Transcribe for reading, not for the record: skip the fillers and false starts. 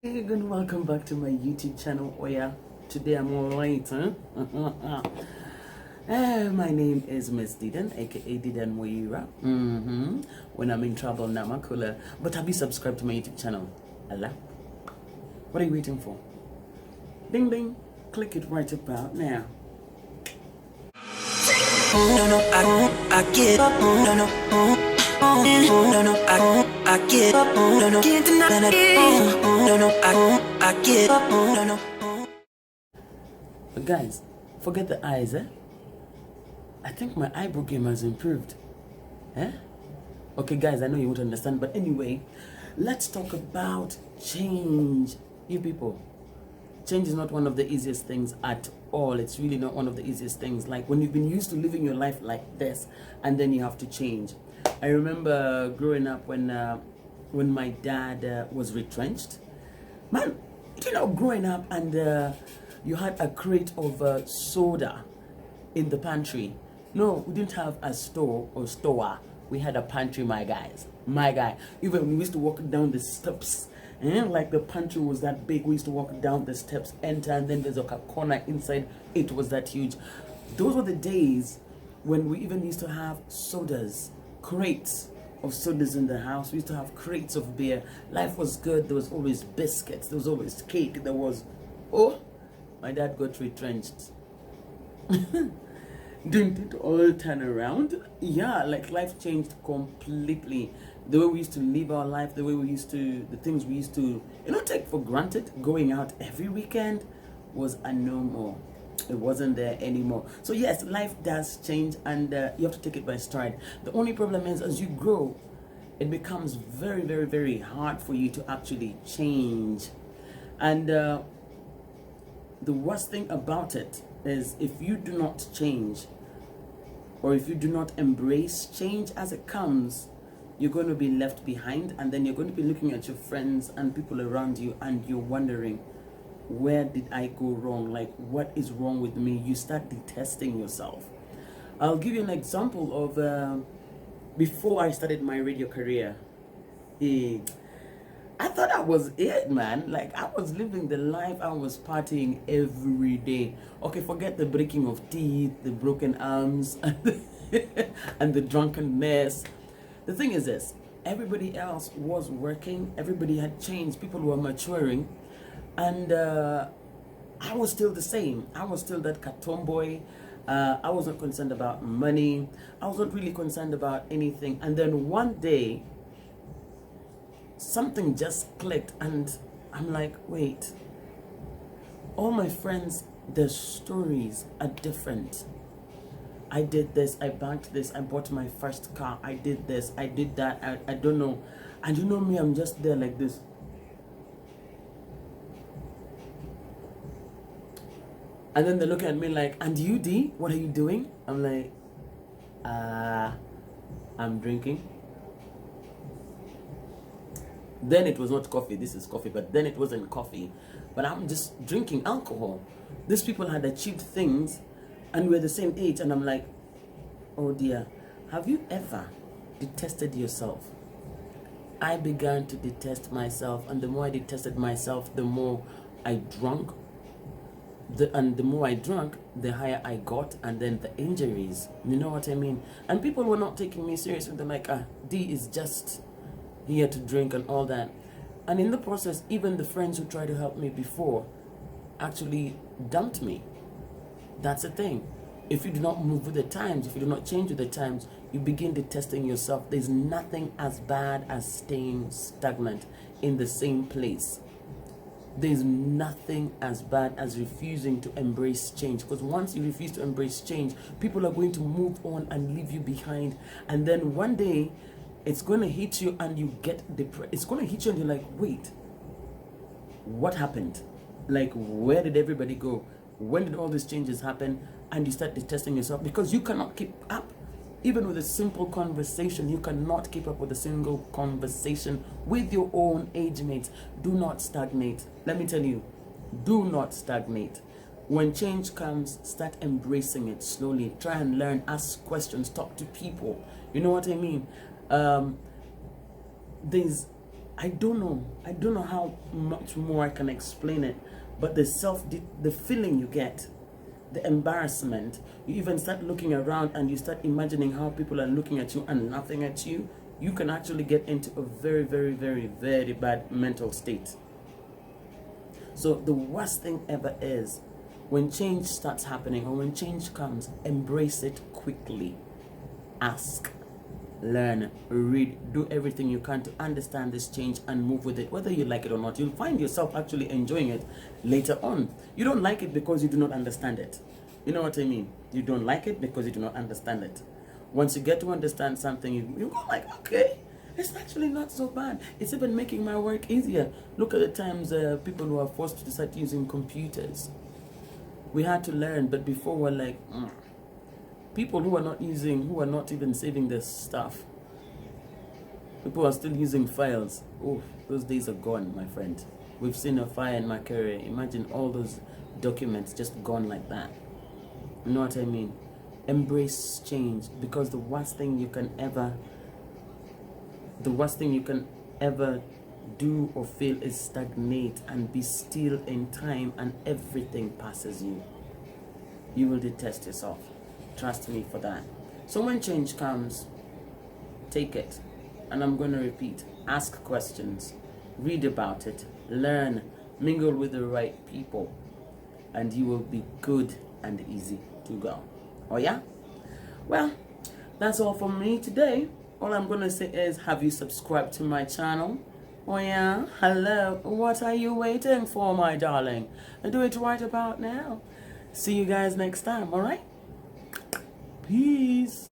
Hey, good, welcome back to my YouTube channel. Oh yeah, today I'm all right, huh? My name is Miss Didan, aka Didan Moira. When I'm in trouble, Namakula. But have you subscribed to my YouTube channel? Allah. What are you waiting for? Ding ding. Click it right about now. No, no, I get up. No, no, no, no, I get up. No, no, can't deny it. No, no, I get up. No, no. But guys, forget the eyes, eh? I think my eyebrow game has improved. Eh? Okay, guys, I know you won't understand, but anyway, let's talk about change. You people, change is not one of the easiest things at all. It's really not one of the easiest things. Like when you've been used to living your life like this, and then you have to change. I remember growing up when my dad was retrenched. Man, you know, growing up and you had a crate of soda in the pantry. No, we didn't have a store or store. We had a pantry, my guys. My guy. Even when we used to walk down the steps, like the pantry was that big, we used to walk down the steps, enter, and then there's like a corner inside. It was that huge. Those were the days when we even used to have sodas, crates of sodas in the house. We used to have crates of beer. Life was good. There was always biscuits. There was always cake. There was, oh, my dad got retrenched. Didn't it all turn around? Yeah, like life changed completely. The way we used to live our life, the way we used to, the things we used to, take for granted, going out every weekend was a no more. It wasn't there anymore. So yes, life does change, and you have to take it by stride. The only problem is, as you grow, it becomes very, very, very hard for you to actually change. And the worst thing about it is if you do not change, or if you do not embrace change as it comes, you're going to be left behind, and then you're going to be looking at your friends and people around you, and you're wondering, where did I go wrong? Like, what is wrong with me? You start detesting yourself. I'll give you an example of before I started my radio career. I thought that was it, man. Like, I was living the life. I was partying every day. Okay, forget the breaking of teeth, the broken arms, and the drunkenness. The thing is this, everybody else was working. Everybody had changed. People were maturing. And I was still the same. I was still that cat tomboy. I wasn't concerned about money. I wasn't really concerned about anything. And then one day, something just clicked, and I'm like, wait, all my friends, their stories are different. I did this, I banked this, I bought my first car, I did this, I did that, I don't know. And you know me, I'm just there like this. And then they're looking at me like, and you, D, what are you doing? I'm like, I'm drinking. Then it was not coffee, this is coffee, but then it wasn't coffee. But I'm just drinking alcohol. These people had achieved things, and we're the same age, and I'm like, oh dear, have you ever detested yourself? I began to detest myself, and the more I detested myself, the more I drank. And the more I drank, the higher I got, and then the injuries. You know what I mean? And people were not taking me seriously. They're like, D is just here to drink and all that. And in the process, even the friends who tried to help me before actually dumped me. That's the thing. If you do not move with the times, if you do not change with the times, you begin detesting yourself. There's nothing as bad as staying stagnant in the same place. There's nothing as bad as refusing to embrace change, because once you refuse to embrace change, people are going to move on and leave you behind, and then one day it's going to hit you and you get depressed. It's going to hit you and you're like, wait, what happened? Like, where did everybody go? When did all these changes happen? And you start detesting yourself because you cannot keep up. Even with a simple conversation, you cannot keep up with a single conversation with your own age mates. Do not stagnate. Let me tell you, do not stagnate. When change comes, start embracing it slowly. Try and learn, ask questions, talk to people. You know what I mean? I don't know how much more I can explain it, but the feeling you get, the embarrassment, you even start looking around and you start imagining how people are looking at you and laughing at you. You can actually get into a very, very, very, very bad mental state. So the worst thing ever is when change starts happening, or when change comes, embrace it quickly. Ask, learn, read, do everything you can to understand this change and move with it. Whether you like it or not, you'll find yourself actually enjoying it later on. You don't like it because you do not understand it. You know what I mean? You don't like it because you do not understand it. Once you get to understand something, you go like, okay, it's actually not so bad. It's even making my work easier. Look at the times people who are forced to start using computers. We had to learn, but before we're like, people who are not even saving their stuff. People are still using files. Oh, those days are gone, my friend. We've seen a fire in my career. Imagine all those documents just gone like that. You know what I mean? Embrace change, because the worst thing you can ever do or feel is stagnate and be still in time, and everything passes you. You will detest yourself. Trust me for that. So when change comes, take it. And I'm going to repeat, ask questions, read about it, learn, mingle with the right people, and you will be good and easy to go. Oh yeah? Well, that's all from me today. All I'm going to say is, have you subscribed to my channel? Oh yeah? Hello? What are you waiting for, my darling? Do it right about now. See you guys next time, alright? Peace.